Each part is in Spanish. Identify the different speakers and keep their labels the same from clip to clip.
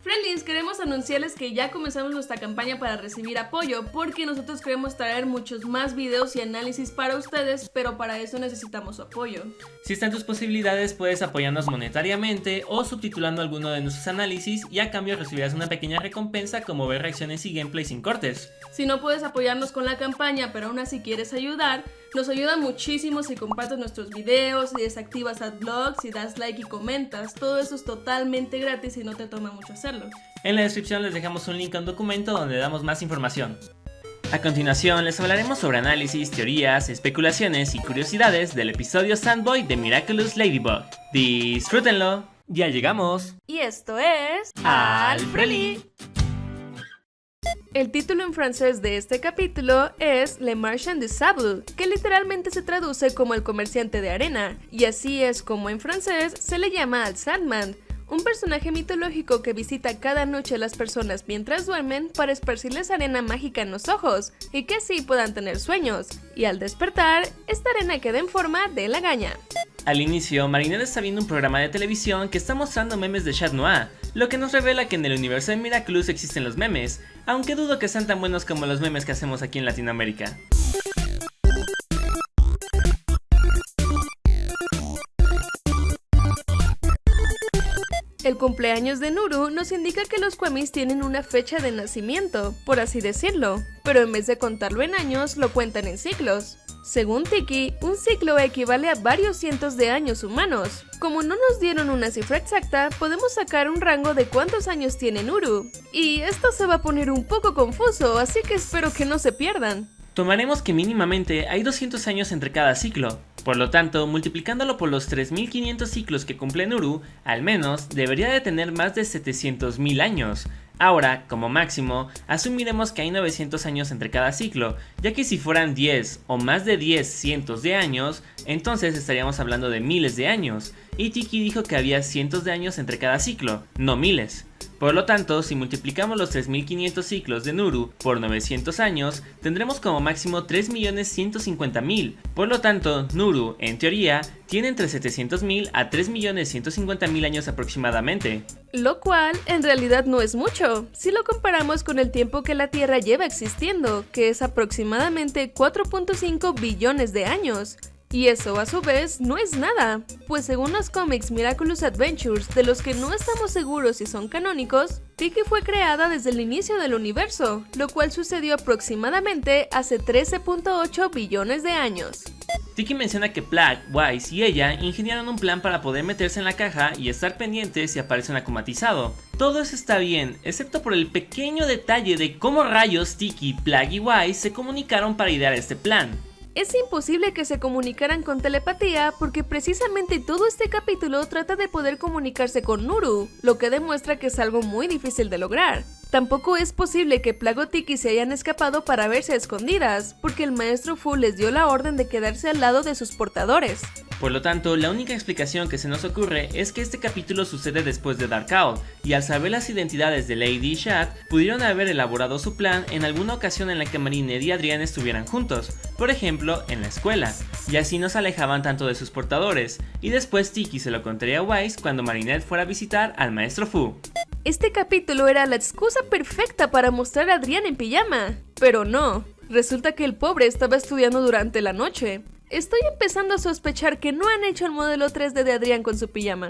Speaker 1: Friendlies, queremos anunciarles que ya comenzamos nuestra campaña para recibir apoyo, porque nosotros queremos traer muchos más videos y análisis para ustedes, pero para eso necesitamos su apoyo.
Speaker 2: Si está en tus posibilidades, puedes apoyarnos monetariamente o subtitulando alguno de nuestros análisis, y a cambio recibirás una pequeña recompensa como ver reacciones y gameplay sin cortes.
Speaker 1: Si no puedes apoyarnos con la campaña, pero aún así quieres ayudar, nos ayuda muchísimo si compartes nuestros videos, si desactivas adblocks, si das like y comentas. Todo eso es totalmente gratis y no te toma mucho hacerlo.
Speaker 2: En la descripción les dejamos un link a un documento donde damos más información. A continuación les hablaremos sobre análisis, teorías, especulaciones y curiosidades del episodio Sandboy de Miraculous Ladybug. ¡Disfrútenlo! ¡Ya llegamos!
Speaker 1: Y esto es...
Speaker 2: ¡Al Freli!
Speaker 1: El título en francés de este capítulo es Le Marchand de Sable, que literalmente se traduce como el comerciante de arena, y así es como en francés se le llama al Sandman, un personaje mitológico que visita cada noche a las personas mientras duermen para esparcirles arena mágica en los ojos, y que así puedan tener sueños, y al despertar, esta arena queda en forma de lagaña.
Speaker 2: Al inicio, Marinette está viendo un programa de televisión que está mostrando memes de Chat Noir, lo que nos revela que en el universo de Miraculous existen los memes, aunque dudo que sean tan buenos como los memes que hacemos aquí en Latinoamérica.
Speaker 1: El cumpleaños de Nuru nos indica que los Kwamis tienen una fecha de nacimiento, por así decirlo, pero en vez de contarlo en años, lo cuentan en siglos. Según Tiki, un siglo equivale a varios cientos de años humanos. Como no nos dieron una cifra exacta, podemos sacar un rango de cuántos años tiene Nuru. Y esto se va a poner un poco confuso, así que espero que no se pierdan.
Speaker 2: Tomaremos que mínimamente hay 200 años entre cada ciclo. Por lo tanto, multiplicándolo por los 3500 ciclos que cumple Nuru, al menos debería de tener más de 700.000 años. Ahora, como máximo, asumiremos que hay 900 años entre cada ciclo, ya que si fueran 10 o más de 10 cientos de años, entonces estaríamos hablando de miles de años, y Tiki dijo que había cientos de años entre cada ciclo, no miles. Por lo tanto, si multiplicamos los 3500 ciclos de Nuru por 900 años, tendremos como máximo 3.150.000. Por lo tanto, Nuru, en teoría, tiene entre 700.000 a 3.150.000 años aproximadamente.
Speaker 1: Lo cual, en realidad no es mucho, si lo comparamos con el tiempo que la Tierra lleva existiendo, que es aproximadamente 4.5 billones de años. Y eso a su vez no es nada, pues según los cómics Miraculous Adventures, de los que no estamos seguros si son canónicos, Tiki fue creada desde el inicio del universo, lo cual sucedió aproximadamente hace 13.8 billones de años.
Speaker 2: Tiki menciona que Plagg, Wise y ella ingeniaron un plan para poder meterse en la caja y estar pendientes si aparece un acomatizado. Todo eso está bien, excepto por el pequeño detalle de cómo rayos Tiki, Plagg y Wise se comunicaron para idear este plan.
Speaker 1: Es imposible que se comunicaran con telepatía porque precisamente todo este capítulo trata de poder comunicarse con Nuru, lo que demuestra que es algo muy difícil de lograr. Tampoco es posible que Plagg o Tiki se hayan escapado para verse a escondidas, porque el maestro Fu les dio la orden de quedarse al lado de sus portadores.
Speaker 2: Por lo tanto, la única explicación que se nos ocurre es que este capítulo sucede después de Dark Owl, y al saber las identidades de Lady y Shad, pudieron haber elaborado su plan en alguna ocasión en la que Marinette y Adrien estuvieran juntos, por ejemplo, en la escuela, y así nos alejaban tanto de sus portadores, y después Tiki se lo contaría a Wise cuando Marinette fuera a visitar al maestro Fu.
Speaker 1: Este capítulo era la excusa perfecta para mostrar a Adrien en pijama, pero no, resulta que el pobre estaba estudiando durante la noche. Estoy empezando a sospechar que no han hecho el modelo 3D de Adrien con su pijama.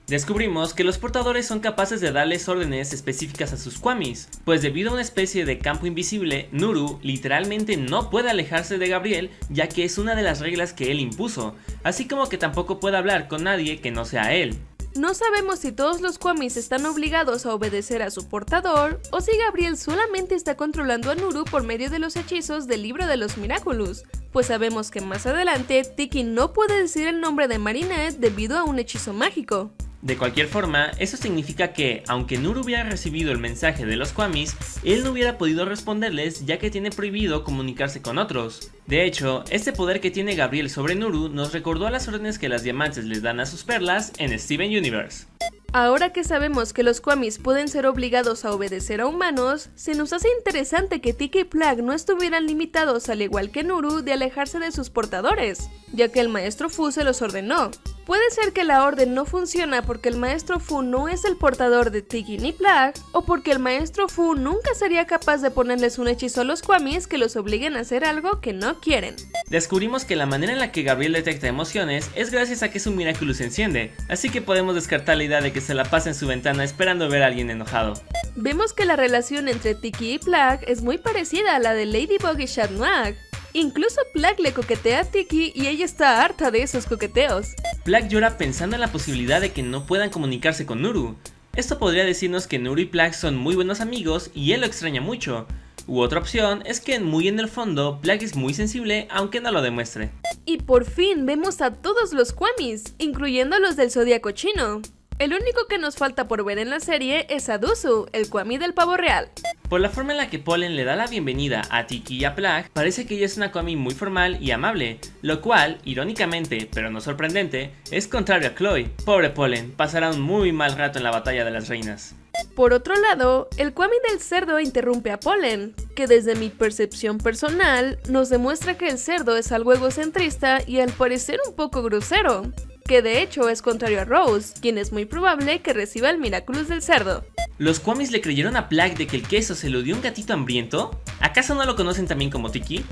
Speaker 2: Descubrimos que los portadores son capaces de darles órdenes específicas a sus Kwamis, pues debido a una especie de campo invisible, Nuru literalmente no puede alejarse de Gabriel, ya que es una de las reglas que él impuso, así como que tampoco puede hablar con nadie que no sea él.
Speaker 1: No sabemos si todos los Kwamis están obligados a obedecer a su portador, o si Gabriel solamente está controlando a Nuru por medio de los hechizos del libro de los Miraculous, pues sabemos que más adelante Tiki no puede decir el nombre de Marinette debido a un hechizo mágico.
Speaker 2: De cualquier forma, eso significa que, aunque Nuru hubiera recibido el mensaje de los Kwamis, él no hubiera podido responderles ya que tiene prohibido comunicarse con otros. De hecho, este poder que tiene Gabriel sobre Nuru nos recordó a las órdenes que las diamantes les dan a sus perlas en Steven Universe.
Speaker 1: Ahora que sabemos que los Kwamis pueden ser obligados a obedecer a humanos, se nos hace interesante que Tiki y Plagg no estuvieran limitados, al igual que Nuru, de alejarse de sus portadores, ya que el maestro Fu se los ordenó. Puede ser que la orden no funciona porque el maestro Fu no es el portador de Tiki ni Plagg, o porque el maestro Fu nunca sería capaz de ponerles un hechizo a los Kwamis que los obliguen a hacer algo que no quieren.
Speaker 2: Descubrimos que la manera en la que Gabriel detecta emociones es gracias a que su Miraculous se enciende, así que podemos descartar la idea de que se la pasa en su ventana esperando ver a alguien enojado.
Speaker 1: Vemos que la relación entre Tiki y Plagg es muy parecida a la de Ladybug y Shadnwag. Incluso Plagg le coquetea a Tiki y ella está harta de esos coqueteos.
Speaker 2: Plagg llora pensando en la posibilidad de que no puedan comunicarse con Nuru. Esto podría decirnos que Nuru y Plagg son muy buenos amigos y él lo extraña mucho. U otra opción es que muy en el fondo Plagg es muy sensible aunque no lo demuestre.
Speaker 1: Y por fin vemos a todos los Kwamis, incluyendo los del Zodíaco Chino. El único que nos falta por ver en la serie es a Duzu, el Kwami del pavo real.
Speaker 2: Por la forma en la que Pollen le da la bienvenida a Tiki y a Plagg, parece que ella es una Kwami muy formal y amable, lo cual, irónicamente, pero no sorprendente, es contrario a Chloe. Pobre Pollen, pasará un muy mal rato en la batalla de las reinas.
Speaker 1: Por otro lado, el Kwami del cerdo interrumpe a Pollen, que desde mi percepción personal nos demuestra que el cerdo es algo egocentrista y al parecer un poco grosero, que de hecho es contrario a Rose, quien es muy probable que reciba el Miraculous del cerdo.
Speaker 2: ¿Los Kwamis le creyeron a Plagg de que el queso se lo dio un gatito hambriento? ¿Acaso no lo conocen también como Tiki?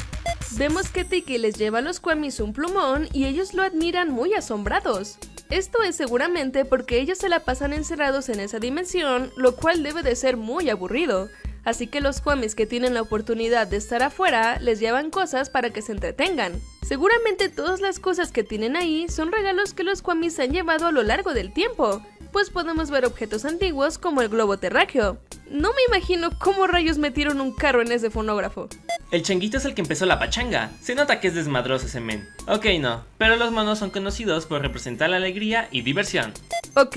Speaker 1: Vemos que Tiki les lleva a los Kwamis un plumón y ellos lo admiran muy asombrados. Esto es seguramente porque ellos se la pasan encerrados en esa dimensión, lo cual debe de ser muy aburrido. Así que los Kwamis que tienen la oportunidad de estar afuera les llevan cosas para que se entretengan. Seguramente todas las cosas que tienen ahí son regalos que los Kwamis han llevado a lo largo del tiempo, pues podemos ver objetos antiguos como el globo terráqueo. No me imagino cómo rayos metieron un carro en ese fonógrafo.
Speaker 2: El changuito es el que empezó la pachanga. Se nota que es desmadroso ese men. Ok, no, pero los monos son conocidos por representar la alegría y diversión.
Speaker 1: Ok,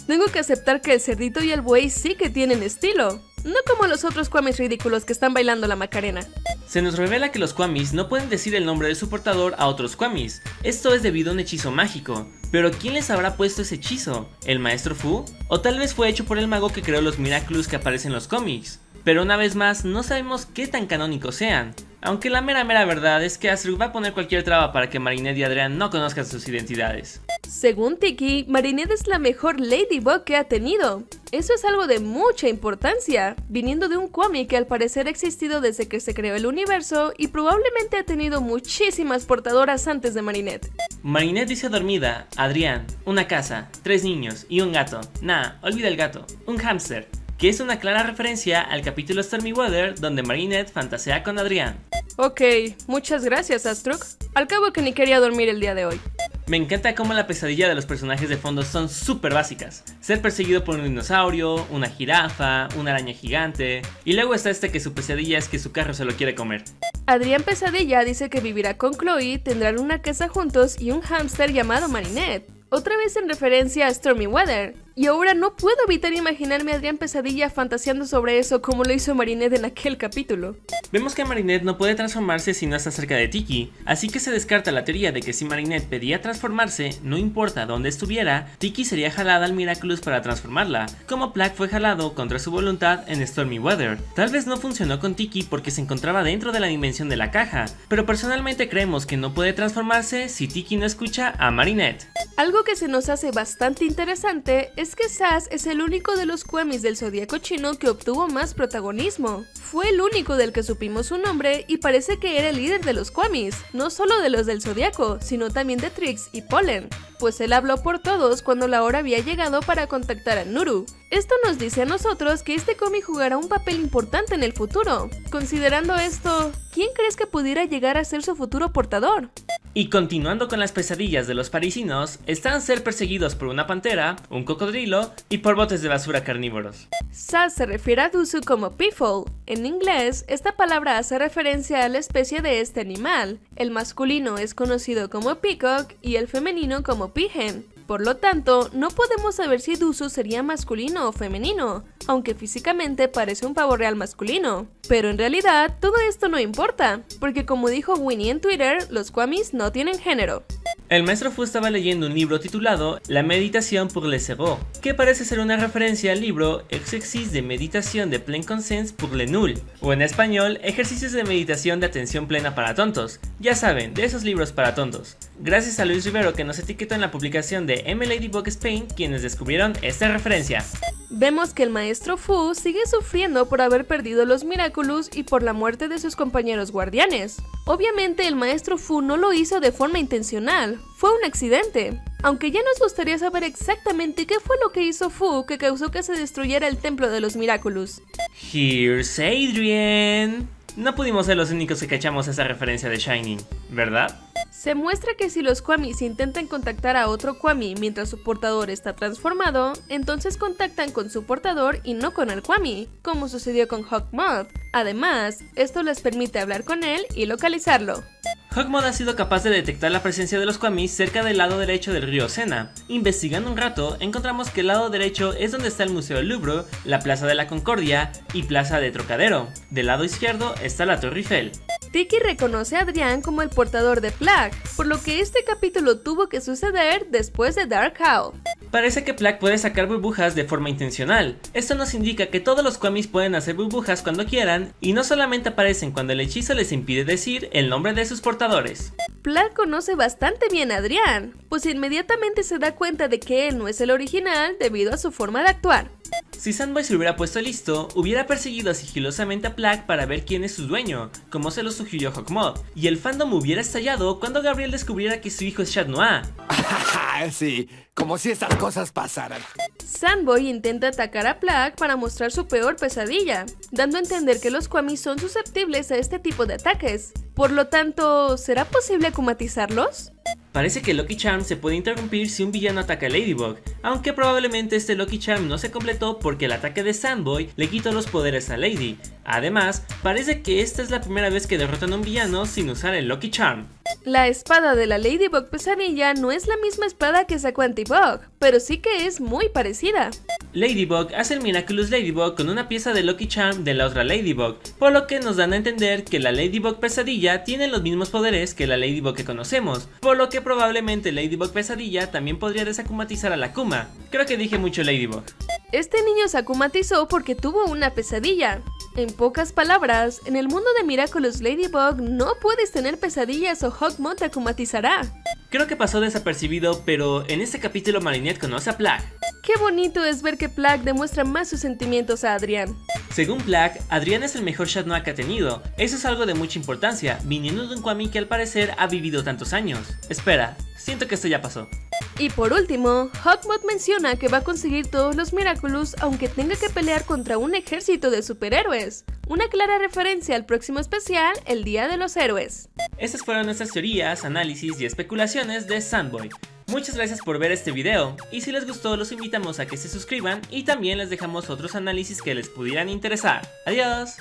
Speaker 1: tengo que aceptar que el cerdito y el buey sí que tienen estilo. No como los otros Kwamis ridículos que están bailando la Macarena.
Speaker 2: Se nos revela que los Kwamis no pueden decir el nombre de su portador a otros Kwamis. Esto es debido a un hechizo mágico. Pero ¿quién les habrá puesto ese hechizo? ¿El maestro Fu? ¿O tal vez fue hecho por el mago que creó los Miraculous que aparecen en los cómics? Pero una vez más, no sabemos qué tan canónicos sean. Aunque la mera verdad es que Astrud va a poner cualquier traba para que Marinette y Adrián no conozcan sus identidades.
Speaker 1: Según Tiki, Marinette es la mejor Ladybug que ha tenido. Eso es algo de mucha importancia, viniendo de un cómic que al parecer ha existido desde que se creó el universo y probablemente ha tenido muchísimas portadoras antes de Marinette.
Speaker 2: Marinette dice dormida, Adrián, una casa, 3 niños y un gato. Nah, olvida el gato, un hámster. Que es una clara referencia al capítulo Stormy Weather donde Marinette fantasea con Adrián.
Speaker 1: Ok, muchas gracias Astrud. Al cabo que ni quería dormir el día de hoy.
Speaker 2: Me encanta cómo la pesadilla de los personajes de fondo son súper básicas. Ser perseguido por un dinosaurio, una jirafa, una araña gigante. Y luego está este que su pesadilla es que su carro se lo quiere comer.
Speaker 1: Adrián Pesadilla dice que vivirá con Chloe, tendrán una casa juntos y un hámster llamado Marinette. Otra vez en referencia a Stormy Weather. Y ahora no puedo evitar imaginarme a Adrián Pesadilla fantaseando sobre eso como lo hizo Marinette en aquel capítulo.
Speaker 2: Vemos que Marinette no puede transformarse si no está cerca de Tiki, así que se descarta la teoría de que si Marinette pedía transformarse, no importa dónde estuviera, Tiki sería jalada al Miraculous para transformarla, como Plagg fue jalado contra su voluntad en Stormy Weather. Tal vez no funcionó con Tiki porque se encontraba dentro de la dimensión de la caja, pero personalmente creemos que no puede transformarse si Tiki no escucha a Marinette.
Speaker 1: Algo que se nos hace bastante interesante es que Sass es el único de los Kwamis del Zodíaco Chino que obtuvo más protagonismo. Fue el único del que supimos su nombre y parece que era el líder de los Kwamis, no solo de los del Zodíaco, sino también de Trix y Pollen, pues él habló por todos cuando la hora había llegado para contactar a Nuru. Esto nos dice a nosotros que este cómic jugará un papel importante en el futuro. Considerando esto, ¿quién crees que pudiera llegar a ser su futuro portador?
Speaker 2: Y continuando con las pesadillas de los parisinos, están ser perseguidos por una pantera, un cocodrilo y por botes de basura carnívoros.
Speaker 1: Sass se refiere a Duzu como Peafowl. En inglés, esta palabra hace referencia a la especie de este animal. El masculino es conocido como peacock y el femenino como peahen. Por lo tanto, no podemos saber si Duzu sería masculino o femenino, aunque físicamente parece un pavo real masculino. Pero en realidad, todo esto no importa, porque como dijo Winnie en Twitter, los Kwamis no tienen género.
Speaker 2: El maestro Fu estaba leyendo un libro titulado La Méditation pour les Zéros, que parece ser una referencia al libro Exercices de Méditation de Plein Conscience pour les Nuls, o en español, Ejercicios de Meditación de Atención Plena para Tontos. Ya saben, de esos libros para tontos. Gracias a Luis Rivero que nos etiquetó en la publicación de M Ladybug Spain quienes descubrieron esta referencia.
Speaker 1: Vemos que el maestro Fu sigue sufriendo por haber perdido los Miraculous y por la muerte de sus compañeros guardianes. Obviamente el maestro Fu no lo hizo de forma intencional, fue un accidente. Aunque ya nos gustaría saber exactamente qué fue lo que hizo Fu que causó que se destruyera el templo de los Miraculous.
Speaker 2: Here's Adrian. No pudimos ser los únicos que cachamos esa referencia de Shining, ¿verdad?
Speaker 1: Se muestra que si los Kwamis intentan contactar a otro Kwami mientras su portador está transformado, entonces contactan con su portador y no con el Kwami, como sucedió con Hawkmoth. Además, esto les permite hablar con él y localizarlo.
Speaker 2: Hawkmoth ha sido capaz de detectar la presencia de los Kwamis cerca del lado derecho del río Sena. Investigando un rato, encontramos que el lado derecho es donde está el Museo del Louvre, la Plaza de la Concordia y Plaza de Trocadero. Del lado izquierdo está la Torre Eiffel.
Speaker 1: Tiki reconoce a Adrián como el portador de Plague, por lo que este capítulo tuvo que suceder después de Dark Owl.
Speaker 2: Parece que Plague puede sacar burbujas de forma intencional. Esto nos indica que todos los Kwamis pueden hacer burbujas cuando quieran y no solamente aparecen cuando el hechizo les impide decir el nombre de sus portadores.
Speaker 1: Plague conoce bastante bien a Adrián, pues inmediatamente se da cuenta de que él no es el original debido a su forma de actuar.
Speaker 2: Si Sandboy se hubiera puesto listo, hubiera perseguido sigilosamente a Plague para ver quién es su dueño, como se lo sugirió Hawkmoth, y el fandom hubiera estallado cuando Gabriel descubriera que su hijo es Chat Noir.
Speaker 3: Sí, como si estas cosas pasaran.
Speaker 1: Sandboy intenta atacar a Plague para mostrar su peor pesadilla, dando a entender que los Kwamis son susceptibles a este tipo de ataques. Por lo tanto, ¿será posible akumatizarlos?
Speaker 2: Parece que Lucky Charm se puede interrumpir si un villano ataca a Ladybug, aunque probablemente este Lucky Charm no se completó porque el ataque de Sandboy le quitó los poderes a Lady. Además, parece que esta es la primera vez que derrotan a un villano sin usar el Lucky Charm.
Speaker 1: La espada de la Ladybug pesadilla no es la misma espada que sacó Antibug, pero sí que es muy parecida.
Speaker 2: Ladybug hace el Miraculous Ladybug con una pieza de Lucky Charm de la otra Ladybug, por lo que nos dan a entender que la Ladybug pesadilla tiene los mismos poderes que la Ladybug que conocemos, por lo que probablemente Ladybug pesadilla también podría desakumatizar a la Kuma. Creo que dije mucho Ladybug.
Speaker 1: Este niño se akumatizó porque tuvo una pesadilla. En pocas palabras, en el mundo de Miraculous Ladybug no puedes tener pesadillas o Hawkmoth te akumatizará.
Speaker 2: Creo que pasó desapercibido, pero en este capítulo Marinette conoce a Plague.
Speaker 1: Qué bonito es ver que Plague demuestra más sus sentimientos a Adrián.
Speaker 2: Según Plague, Adrián es el mejor Chat Noir que ha tenido. Eso es algo de mucha importancia, viniendo de un Kwami que al parecer ha vivido tantos años. Espera, siento que esto ya pasó.
Speaker 1: Y por último, Hawkmoth menciona que va a conseguir todos los Miraculous aunque tenga que pelear contra un ejército de superhéroes. Una clara referencia al próximo especial, el Día de los Héroes.
Speaker 2: Estas fueron nuestras teorías, análisis y especulaciones de Sandboy. Muchas gracias por ver este video, y si les gustó los invitamos a que se suscriban y también les dejamos otros análisis que les pudieran interesar. ¡Adiós!